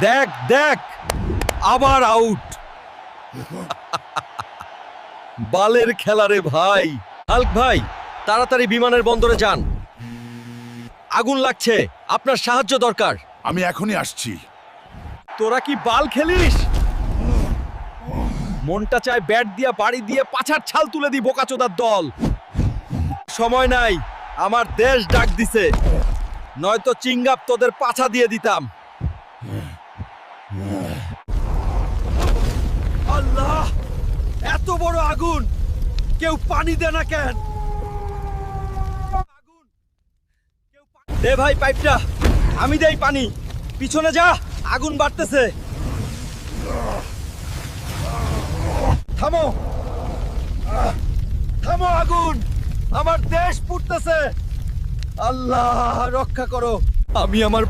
দেখ দেখ, আবার আউট। বালের খেলা রে ভাই। হাল্ক ভাই, তাড়াতাড়ি বিমানের বন্দরে যান, আগুন লাগছে, আপনার সাহায্য দরকার। আমি এখনই আসছি। তোরা কি বাল খেলিস? মনটা চায় ব্যাট দিয়া বাড়ি দিয়ে পাছার ছাল তুলে দি, বোকাচোদার দল। সময় নাই, আমার দেশ ডাক দিছে, নয়তো চিঙ্গাপ তোদের পাছা দিয়ে দিতাম। আল্লাহ, এত বড় আগুন, কেউ পানি দে না কেন? দে ভাই পাইপটা, আমি দেই পানি। পিছনে যা, আগুন বাড়তেছে। থামো, থামো আগুন, আমার দেশ পুড়তেছে। আল্লাহ রক্ষা করো, আমি আমার